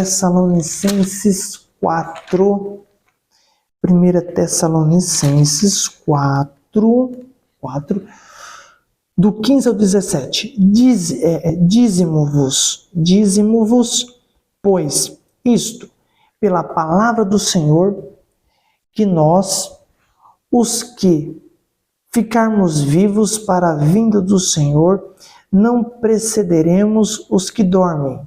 Tessalonicenses 4. 1 Tessalonicenses 4, do 15 ao 17. Dízimo-vos, pois, isto, pela palavra do Senhor, que nós, os que ficarmos vivos para a vinda do Senhor, não precederemos os que dormem.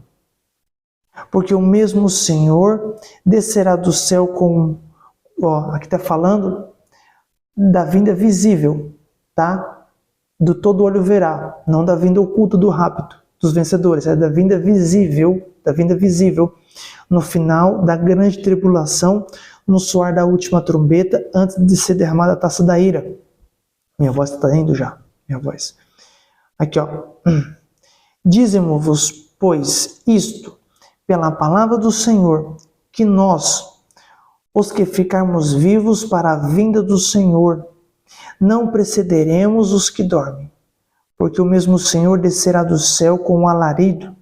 Porque o mesmo Senhor descerá do céu com... aqui está falando da vinda visível, tá? Do todo olho verá, não da vinda oculta do rapto dos vencedores, é da vinda visível, no final da grande tribulação, no soar da última trombeta, antes de ser derramada a taça da ira. Minha voz está indo já, minha voz. Aqui, ó. Dízimo-vos, pois, isto, pela palavra do Senhor, que nós, os que ficarmos vivos para a vinda do Senhor, não precederemos os que dormem, porque o mesmo Senhor descerá do céu com um alarido,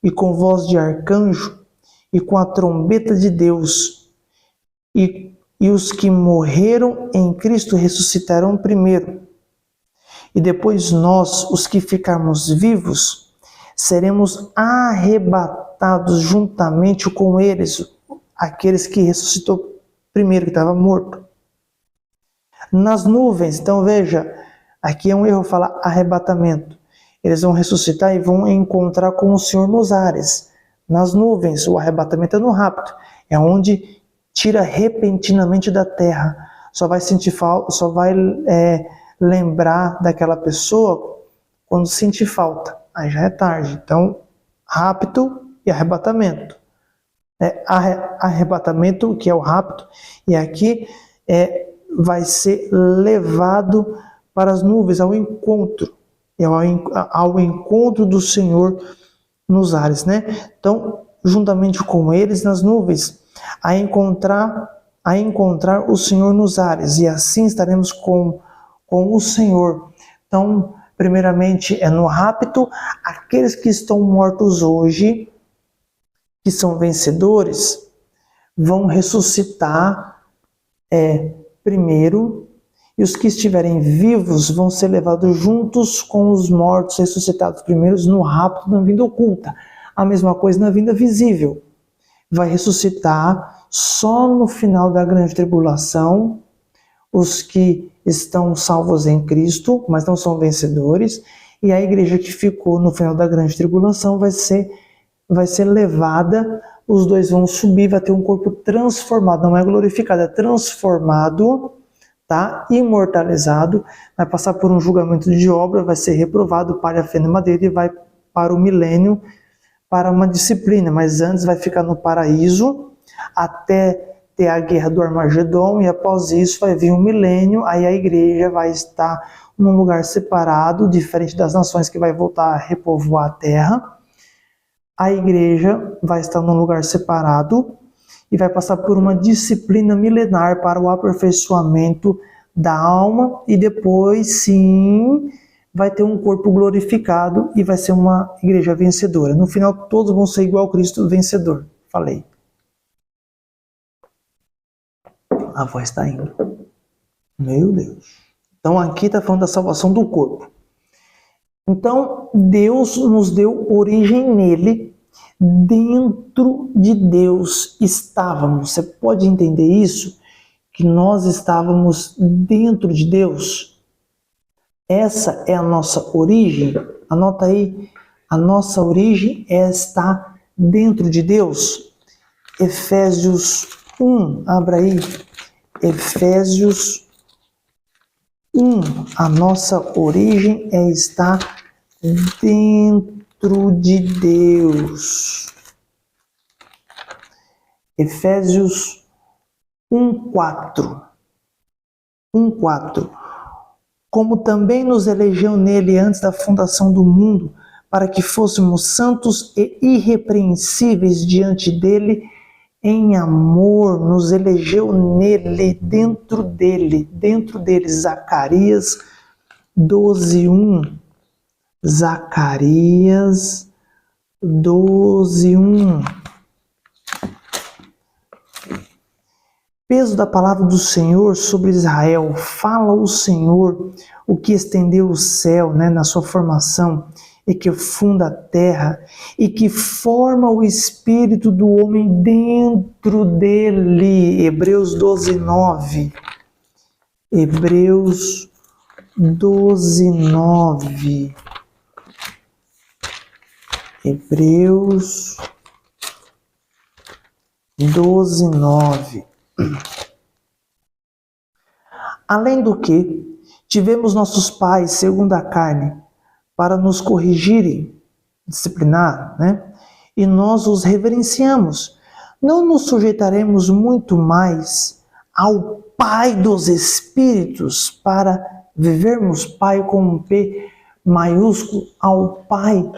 e com voz de arcanjo, e com a trombeta de Deus, e os que morreram em Cristo ressuscitarão primeiro. E depois nós, os que ficarmos vivos, seremos arrebatados juntamente com eles, aqueles que ressuscitou primeiro, que estava morto, nas nuvens. Então veja, aqui é um erro falar arrebatamento. Eles vão ressuscitar e vão encontrar com o Senhor nos ares, nas nuvens. O arrebatamento é no rapto, é onde tira repentinamente da terra. Só vai sentir falta, só vai lembrar daquela pessoa quando sentir falta. Aí já é tarde. Então, rapto e arrebatamento. Arrebatamento, que é o rapto, e aqui vai ser levado para as nuvens, ao encontro do Senhor nos ares, né? Então, juntamente com eles nas nuvens, a encontrar o Senhor nos ares, e assim estaremos com o Senhor. Então, primeiramente é no rapto, aqueles que estão mortos hoje, que são vencedores, vão ressuscitar primeiro, e os que estiverem vivos vão ser levados juntos com os mortos ressuscitados primeiros no rapto, na vinda oculta. A mesma coisa na vinda visível. Vai ressuscitar só no final da grande tribulação os que estão salvos em Cristo, mas não são vencedores, e a igreja que ficou no final da grande tribulação vai ser levada, os dois vão subir, vai ter um corpo transformado, não é glorificado, é transformado, tá? Imortalizado, vai passar por um julgamento de obra, vai ser reprovado, palha, feno e madeira, e vai para o milênio, para uma disciplina, mas antes vai ficar no paraíso, até ter a guerra do Armagedon, e após isso vai vir um milênio, aí a igreja vai estar num lugar separado, diferente das nações que vai voltar a repovoar a terra. A igreja vai estar num lugar separado e vai passar por uma disciplina milenar para o aperfeiçoamento da alma, e depois sim vai ter um corpo glorificado e vai ser uma igreja vencedora. No final todos vão ser igual a Cristo vencedor. Falei. A voz está indo. Meu Deus. Então aqui está falando da salvação do corpo. Então Deus nos deu origem nele. Dentro de Deus estávamos. Você pode entender isso? Que nós estávamos dentro de Deus. Essa é a nossa origem. Anota aí. A nossa origem está dentro de Deus. Efésios 1. Abra aí. Efésios 1. A nossa origem está dentro de Deus. Efésios 1:4. 1:4. Como também nos elegeu nele antes da fundação do mundo, para que fôssemos santos e irrepreensíveis diante dele, em amor, nos elegeu nele, dentro dele. Zacarias 12:1. Zacarias 12:1. Peso da palavra do Senhor sobre Israel. Fala o Senhor, o que estendeu o céu, na sua formação, e que funda a terra, e que forma o espírito do homem dentro dele. Hebreus 12, 9. Hebreus 12, 9. Hebreus 12, 9. Além do que, tivemos nossos pais, segundo a carne, para nos corrigirem, disciplinar, e nós os reverenciamos. Não nos sujeitaremos muito mais ao Pai dos Espíritos para vivermos, Pai com um P maiúsculo, ao Pai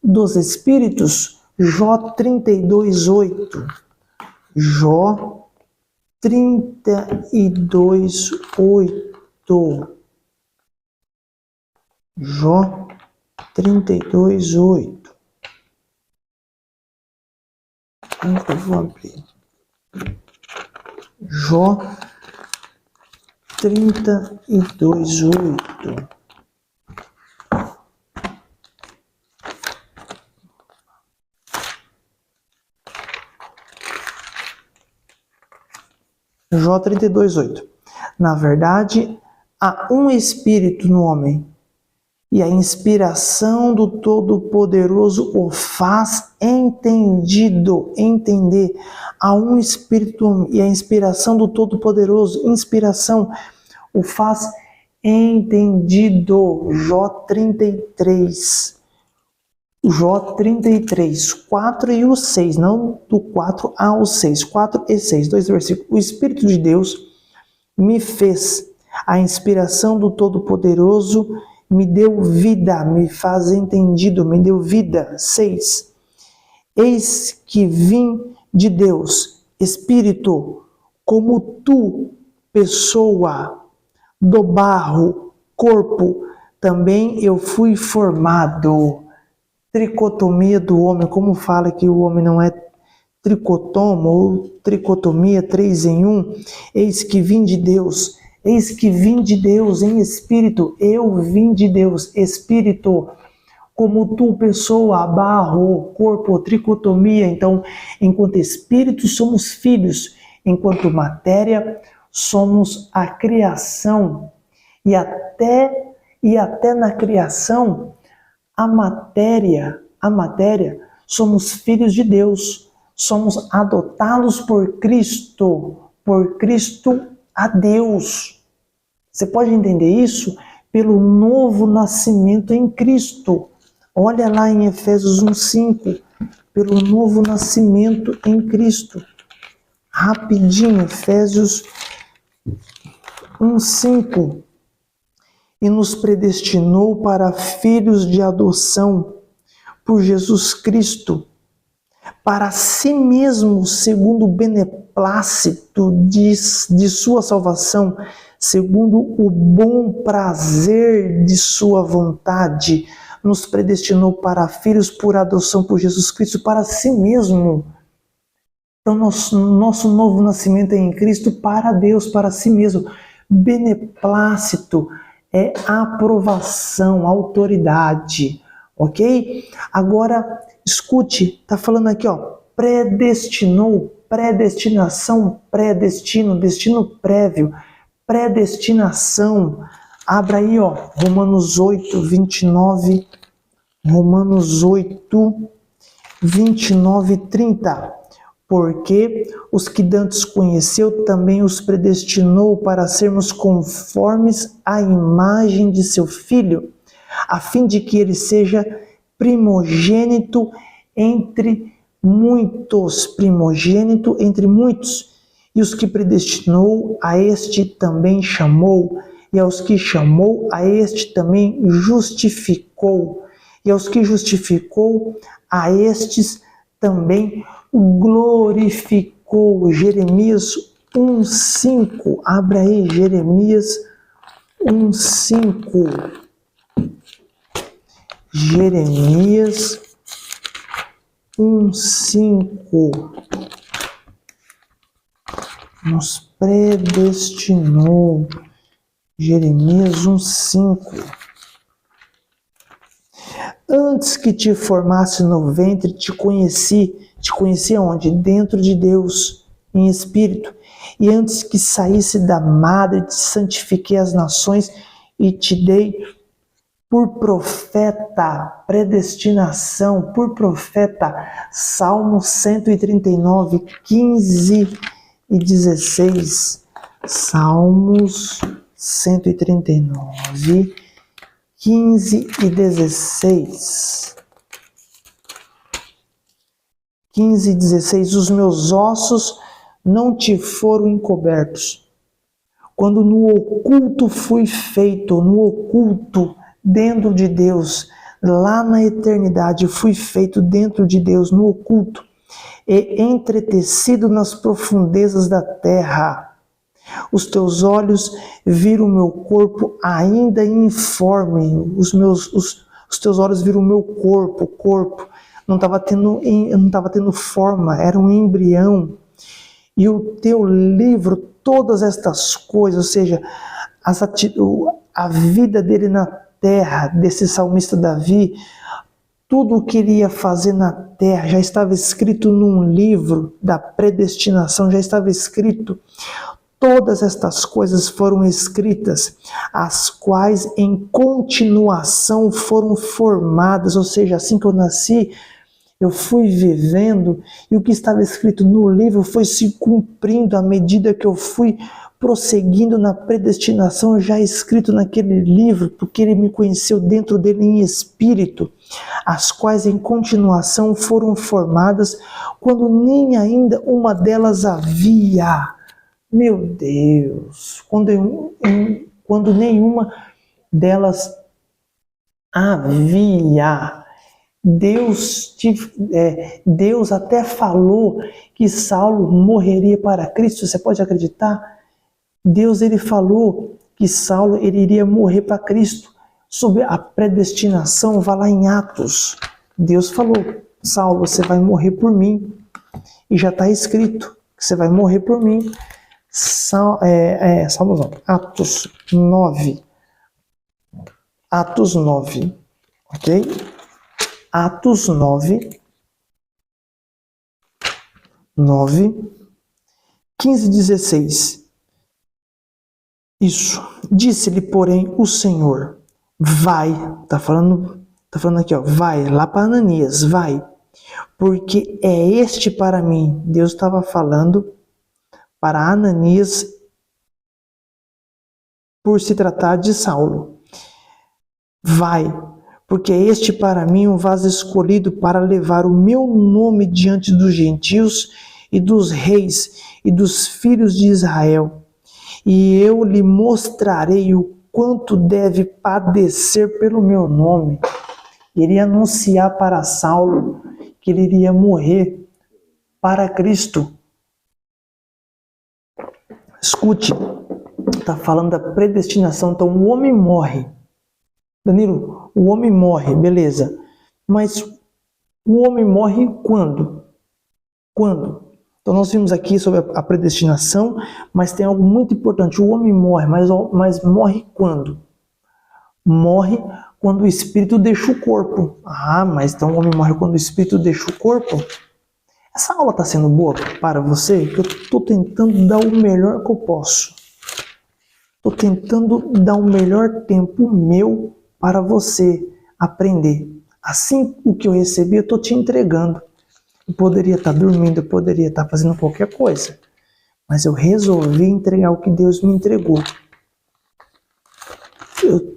dos Espíritos? Jó 32, 8. Jó 32, 8. Jó 32, 8. Eu vou abrir. Jó 32, 8. Jó 32, 8. Na verdade, há um espírito no homem, e a inspiração do Todo-Poderoso o faz entender. Há um espírito e a inspiração do Todo-Poderoso, inspiração, o faz entendido. Jó 33. Jó 33, 4 e o 6, não do 4 ao 6, 4 e 6, dois versículos. O Espírito de Deus me fez, a inspiração do Todo-Poderoso me deu vida, me faz entendido, me deu vida. 6. Eis que vim de Deus, Espírito, como tu, pessoa, do barro, corpo, também eu fui formado. Tricotomia do homem, como fala que o homem não é tricotomo, ou tricotomia 3 em 1. Eis que vim de Deus. Eis que vim de Deus em espírito, eu vim de Deus, espírito, como tu, pessoa, barro, corpo, tricotomia. Então, enquanto espírito somos filhos, enquanto matéria somos a criação. E até na criação, a matéria, somos filhos de Deus, somos adotados por Cristo a Deus. Você pode entender isso? Pelo novo nascimento em Cristo. Olha lá em Efésios 1:5, pelo novo nascimento em Cristo. Rapidinho, Efésios 1:5. E nos predestinou para filhos de adoção por Jesus Cristo, para si mesmo, segundo o beneplácito de sua salvação, segundo o bom prazer de sua vontade, nos predestinou para filhos por adoção por Jesus Cristo, para si mesmo. Então, nosso novo nascimento é em Cristo para Deus, para si mesmo. Beneplácito é aprovação, autoridade, ok? Agora, escute, está falando aqui, predestinou, predestinação, predestino, destino prévio, predestinação. Abra aí, Romanos 8, 29, Romanos 8, 29 e 30. Porque os que dantes conheceu também os predestinou para sermos conformes à imagem de seu Filho, a fim de que ele seja primogênito entre muitos. E os que predestinou, a este também chamou, e aos que chamou, a este também justificou, e aos que justificou, a estes também glorificou. Jeremias 1:5. Abra aí, Jeremias 1:5. Jeremias 1:5. nos predestinou. Jeremias 1:5. Antes que te formasse no ventre, te conheci. Te conheci onde? Dentro de Deus, em espírito. E antes que saísse da madre, te santifiquei as nações e te dei por profeta, predestinação, por profeta. Salmo 139, 15 e 16. Salmos 139, 15 e 16. 15 e 16. Os meus ossos não te foram encobertos. Quando no oculto fui feito, no oculto, dentro de Deus, lá na eternidade, fui feito dentro de Deus, no oculto, e entretecido nas profundezas da terra. Os teus olhos viram o meu corpo ainda informe. Os teus olhos viram o meu corpo. Não estava tendo forma, era um embrião. E o teu livro, todas estas coisas, ou seja, a vida dele na terra, desse salmista Davi, tudo o que ele ia fazer na terra já estava escrito num livro da predestinação, já estava escrito. Todas estas coisas foram escritas, as quais em continuação foram formadas, ou seja, assim que eu nasci, eu fui vivendo e o que estava escrito no livro foi se cumprindo à medida que eu fui prosseguindo na predestinação já escrito naquele livro, porque ele me conheceu dentro dele em espírito, as quais em continuação foram formadas quando nem ainda uma delas havia. Meu Deus, quando nenhuma delas havia. Deus até falou que Saulo morreria para Cristo, você pode acreditar? Deus ele falou que Saulo ele iria morrer para Cristo, sob a predestinação, vai lá em Atos. Deus falou, Saulo, você vai morrer por mim, e já está escrito que você vai morrer por mim. Atos 9. Atos 9, ok? Atos 9, 15 e 16. Isso. Disse-lhe, porém, o Senhor, vai, tá falando aqui, ó, vai lá para Ananias, vai, porque é este para mim. Deus estava falando para Ananias por se tratar de Saulo. Vai, porque é este para mim um vaso escolhido para levar o meu nome diante dos gentios e dos reis e dos filhos de Israel. E eu lhe mostrarei o quanto deve padecer pelo meu nome. Ele ia anunciar para Saulo que ele iria morrer para Cristo. Escute, está falando da predestinação. Então o homem morre. Danilo, o homem morre, beleza. Mas o homem morre quando? Quando? Então nós vimos aqui sobre a predestinação, mas tem algo muito importante. O homem morre, mas morre quando? Morre quando o espírito deixa o corpo. Ah, mas então o homem morre quando o espírito deixa o corpo? Essa aula está sendo boa para você? Que eu estou tentando dar o melhor que eu posso. Estou tentando dar o melhor tempo meu para você aprender. Assim, o que eu recebi, eu estou te entregando. Eu poderia estar dormindo, eu poderia estar fazendo qualquer coisa. Mas eu resolvi entregar o que Deus me entregou.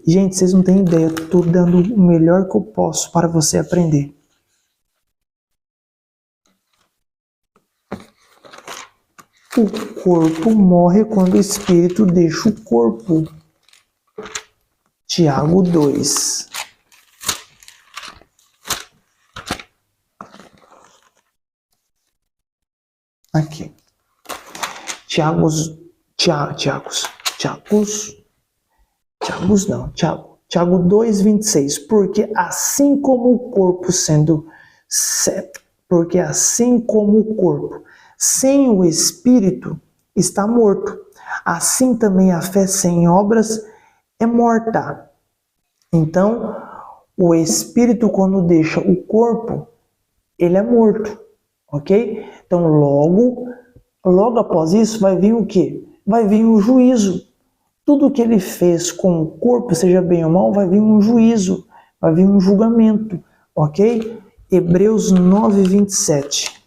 Gente, vocês não têm ideia, eu estou dando o melhor que eu posso para você aprender. O corpo morre quando o espírito deixa o corpo. Tiago 2. Aqui. Tiago 2:26. Porque assim como o corpo sem o espírito está morto. Assim também a fé sem obras é morta. Então, o espírito, quando deixa o corpo, ele é morto, ok? Então, logo após isso, vai vir o quê? Vai vir o juízo. Tudo que ele fez com o corpo, seja bem ou mal, vai vir um juízo, vai vir um julgamento, ok? Hebreus 9, 27.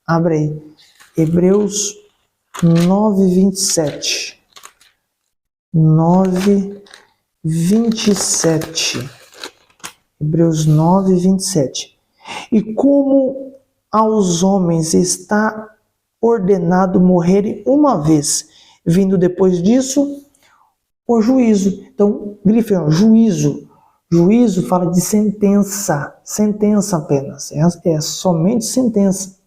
Abre aí. Hebreus 9, 27. 9, 27. Hebreus 9, 27. E como aos homens está ordenado morrerem uma vez, vindo depois disso o juízo. Então, grife, juízo. Juízo fala de sentença. Sentença apenas. É somente sentença.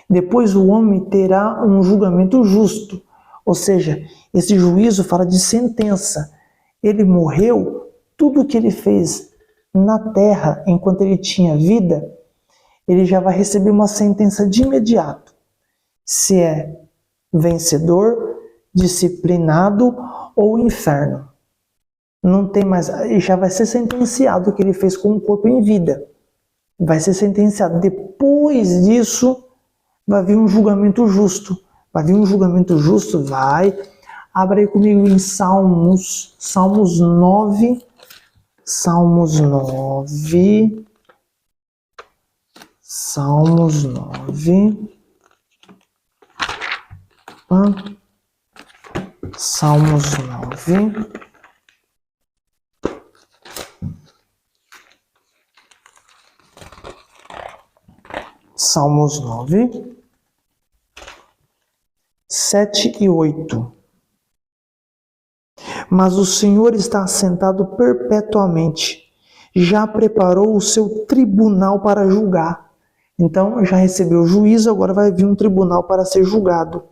Depois o homem terá um julgamento justo. Ou seja, esse juízo fala de sentença. Ele morreu, tudo que ele fez na terra, enquanto ele tinha vida, ele já vai receber uma sentença de imediato. Se é vencedor, disciplinado ou inferno. Não tem mais, já vai ser sentenciado o que ele fez com o corpo em vida. Vai ser sentenciado. Depois disso, vai vir um julgamento justo. Vai vir um julgamento justo, vai. Abra aí comigo em Salmos 9. Salmos 9. Salmos 9. Salmos 9. Salmos 9, 7 e 8. Mas o Senhor está assentado perpetuamente, já preparou o seu tribunal para julgar. Então, já recebeu o juízo, agora vai vir um tribunal para ser julgado.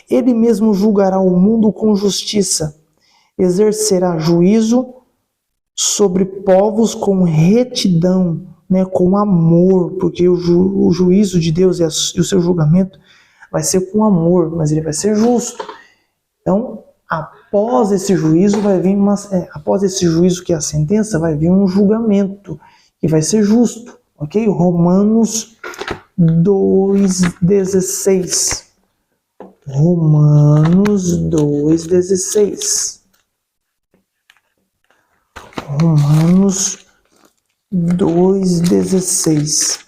Ele mesmo julgará o mundo com justiça, exercerá juízo sobre povos com retidão, com amor, porque o juízo de Deus e o seu julgamento vai ser com amor, mas ele vai ser justo. Então, após esse juízo após esse juízo que é a sentença, vai vir um julgamento que vai ser justo, ok? Romanos 2,16. Romanos 2,16. Romanos 2,16.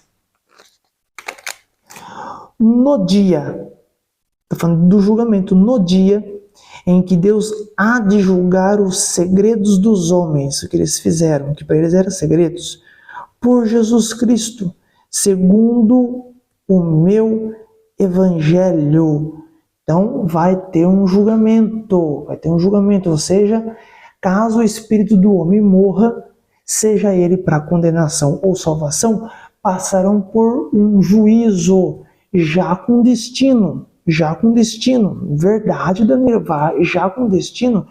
No dia, está falando do julgamento, no dia em que Deus há de julgar os segredos dos homens, o que eles fizeram, que para eles eram segredos, por Jesus Cristo, segundo o meu evangelho. Então vai ter um julgamento, ou seja, caso o espírito do homem morra, seja ele para condenação ou salvação, passarão por um juízo, já com destino. Verdade, Danilo, já com destino.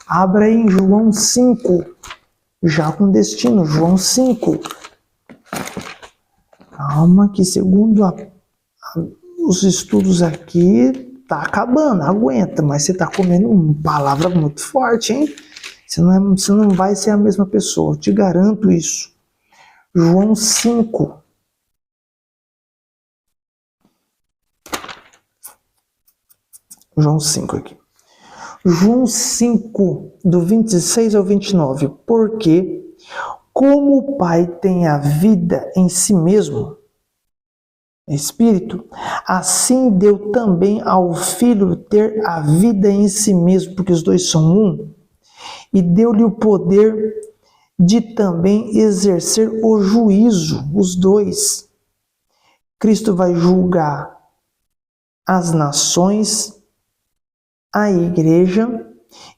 Abra aí em João 5, já com destino, João 5. Calma que segundo os estudos aqui, tá acabando, aguenta, mas você tá comendo uma palavra muito forte, hein? Você não vai ser a mesma pessoa, eu te garanto isso. João 5. João 5 aqui. João 5, do 26 ao 29. Porque, como o Pai tem a vida em si mesmo, Espírito, assim deu também ao Filho ter a vida em si mesmo, porque os dois são um, e deu-lhe o poder de também exercer o juízo, os dois. Cristo vai julgar as nações, a igreja,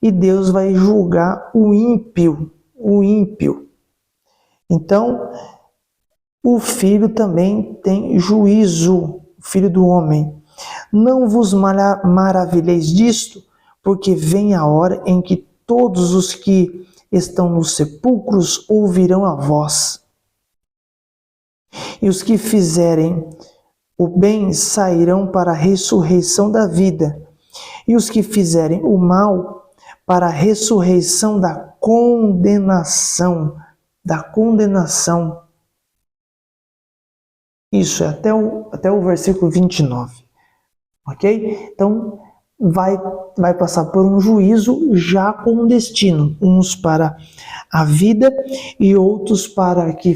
e Deus vai julgar o ímpio. Então, o Filho também tem juízo, o Filho do homem. Não vos maravilheis disto, porque vem a hora em que todos os que estão nos sepulcros ouvirão a voz. E os que fizerem o bem sairão para a ressurreição da vida, e os que fizerem o mal para a ressurreição da condenação. Da condenação. Isso é até o versículo 29. Ok? Então, vai passar por um juízo já com um destino. Uns para a vida e outros para que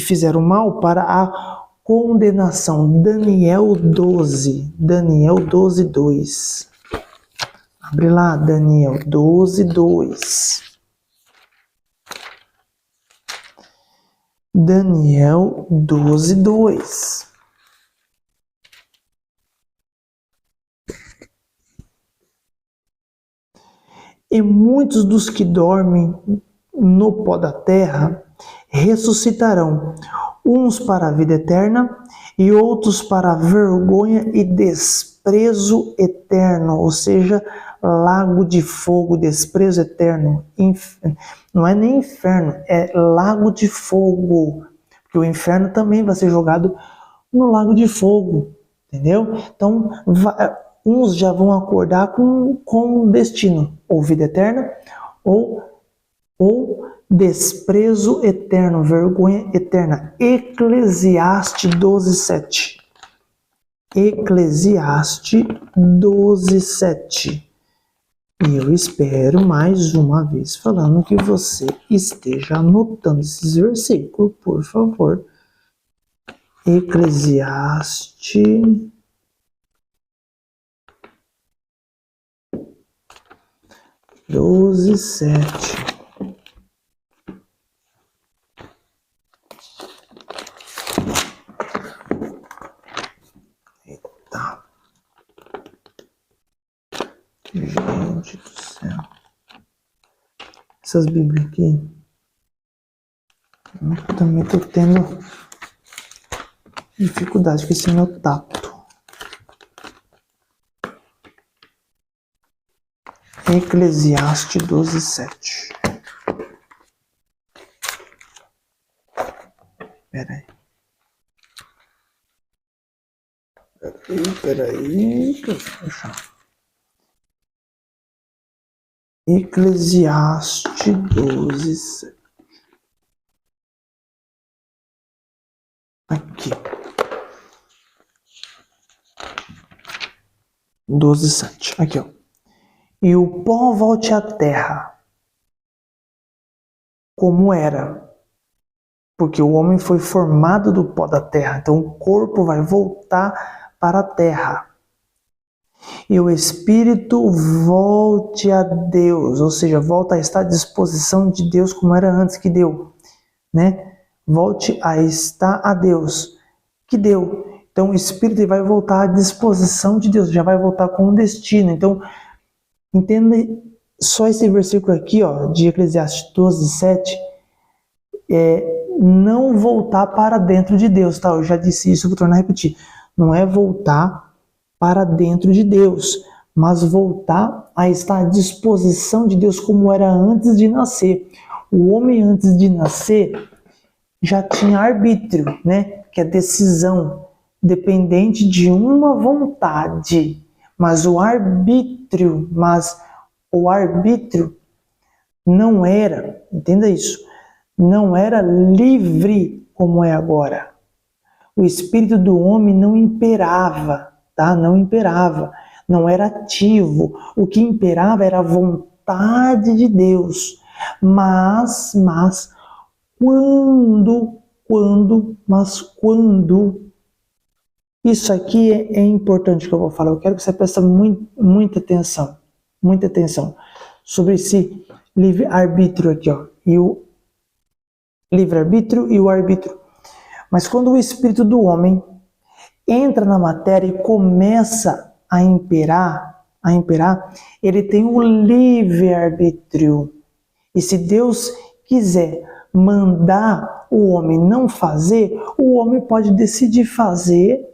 fizeram mal para a condenação. Daniel 12. Daniel 12, 2. Abre lá, Daniel 12, 2. Daniel 12, 2. E muitos dos que dormem no pó da terra ressuscitarão, uns para a vida eterna e outros para a vergonha e desprezo eterno, ou seja, lago de fogo, desprezo eterno. Não é nem inferno, é lago de fogo, porque o inferno também vai ser jogado no lago de fogo, entendeu? Então, uns já vão acordar com um destino, ou vida eterna, ou desprezo eterno, vergonha eterna. Eclesiastes 12, 7. Eclesiastes 12, 7. E eu espero mais uma vez falando que você esteja anotando esses versículos, por favor. Eclesiastes 12, 7. Eita. Gente do céu. Essas bíblias aqui. Eu também estou tendo dificuldade com esse meu tato. Eclesiastes 12, 7. Peraí. Puxa. Eclesiastes 12, 7. Aqui. 12, 7. Aqui, ó. E o pó volte à terra, como era. Porque o homem foi formado do pó da terra. Então o corpo vai voltar para a terra. E o espírito volte a Deus. Ou seja, volta a estar à disposição de Deus como era antes que deu. Né? Volte a estar a Deus. Que deu. Então o espírito vai voltar à disposição de Deus. Já vai voltar com um destino. Então, entenda só esse versículo aqui, ó, de Eclesiastes 12, 7. Não voltar para dentro de Deus, tá? Eu já disse isso, vou tornar a repetir. Não é voltar para dentro de Deus, mas voltar a estar à disposição de Deus como era antes de nascer. O homem antes de nascer já tinha arbítrio, né? Que é decisão dependente de uma vontade. Mas o arbítrio não era, entenda isso, não era livre como é agora. O espírito do homem não imperava, tá? Não imperava, não era ativo. O que imperava era a vontade de Deus. Mas quando isso aqui é importante que eu vou falar. Eu quero que você preste muita atenção sobre esse livre-arbítrio aqui, ó, e o livre-arbítrio e o arbítrio. Mas quando o espírito do homem entra na matéria e começa a imperar, ele tem um livre-arbítrio. E se Deus quiser mandar o homem não fazer, o homem pode decidir fazer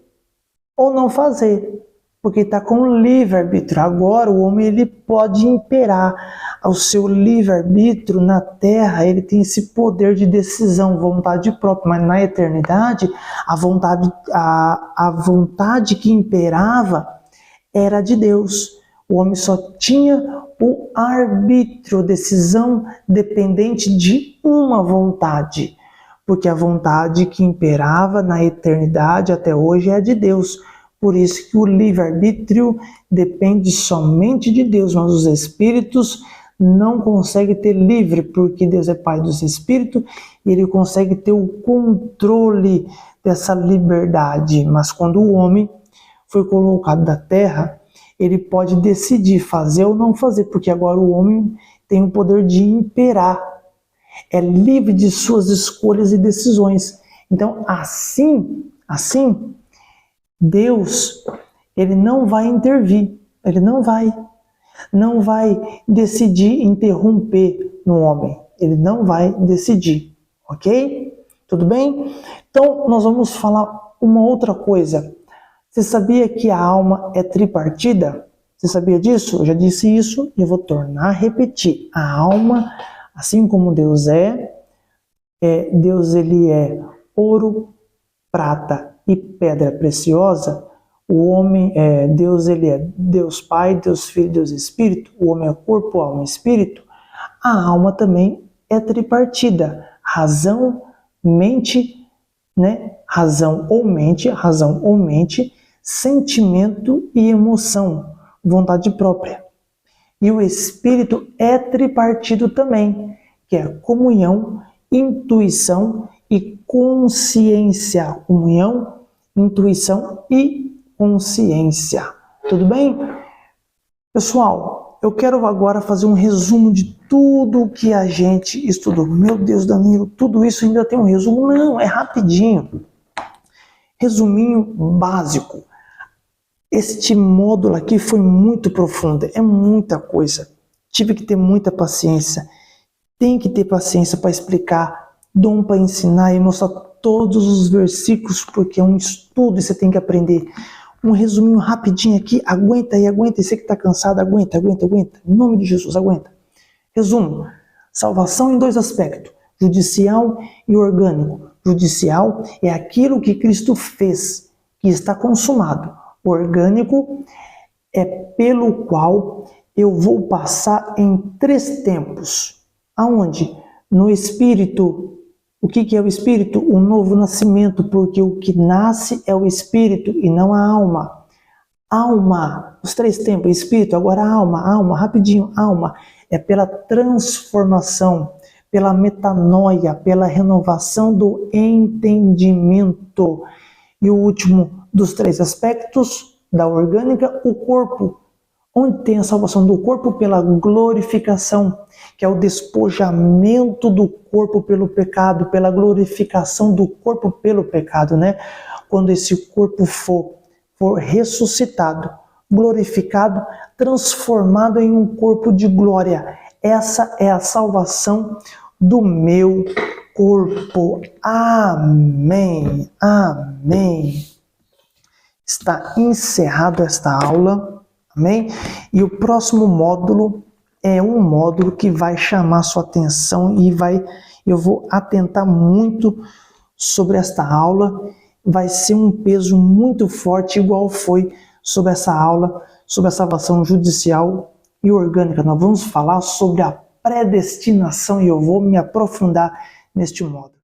ou não fazer, porque está com o livre-arbítrio. Agora o homem ele pode imperar ao seu livre-arbítrio na terra, ele tem esse poder de decisão, vontade própria, mas na eternidade a vontade que imperava era de Deus. O homem só tinha o arbítrio, decisão dependente de uma vontade, porque a vontade que imperava na eternidade até hoje é a de Deus. Por isso que o livre-arbítrio depende somente de Deus, mas os espíritos não conseguem ter livre, porque Deus é Pai dos espíritos e Ele consegue ter o controle dessa liberdade. Mas quando o homem foi colocado da terra, ele pode decidir fazer ou não fazer, porque agora o homem tem o poder de imperar. É livre de suas escolhas e decisões. Então, assim, Deus, ele não vai intervir, ele não vai decidir interromper no homem, ele não vai decidir, ok? Tudo bem? Então, nós vamos falar uma outra coisa. Você sabia que a alma é tripartida? Você sabia disso? Eu já disse isso e eu vou tornar a repetir. A alma, assim como Deus Deus ele é ouro, prata e pedra preciosa. O homem Deus ele é Deus Pai, Deus Filho, Deus Espírito. O homem é corpo, alma e espírito. A alma também é tripartida. Razão, mente, né? Razão ou mente, sentimento e emoção, vontade própria. E o espírito é tripartido também, que é comunhão, intuição e consciência. Comunhão, intuição e consciência. Tudo bem? Pessoal, eu quero agora fazer um resumo de tudo que a gente estudou. Meu Deus, Danilo, tudo isso ainda tem um resumo? Não, é rapidinho. Resuminho básico. Este módulo aqui foi muito profundo, é muita coisa. Tive que ter muita paciência. Tem que ter paciência para explicar, dom para ensinar e mostrar todos os versículos, porque é um estudo e você tem que aprender. Um resuminho rapidinho aqui, aguenta aí, aguenta. E você que está cansado, aguenta. Em nome de Jesus, aguenta. Resumo, salvação em dois aspectos, judicial e orgânico. Judicial é aquilo que Cristo fez, que está consumado. Orgânico é pelo qual eu vou passar em 3 tempos. Aonde? No Espírito. O que é o Espírito? O novo nascimento, porque o que nasce é o Espírito e não a alma. Alma, os 3 tempos, Espírito, agora alma, rapidinho, alma. É pela transformação, pela metanoia, pela renovação do entendimento. E o último dos 3 aspectos da orgânica, o corpo. Onde tem a salvação do corpo? Pela glorificação, que é o despojamento do corpo pelo pecado, pela glorificação do corpo pelo pecado, né? Quando esse corpo for ressuscitado, glorificado, transformado em um corpo de glória. Essa é a salvação do meu corpo. Amém. Amém. Está encerrado esta aula. Amém? E o próximo módulo é um módulo que vai chamar sua atenção e eu vou atentar muito sobre esta aula. Vai ser um peso muito forte, igual foi sobre essa aula, sobre a salvação judicial e orgânica. Nós vamos falar sobre a predestinação e eu vou me aprofundar neste módulo.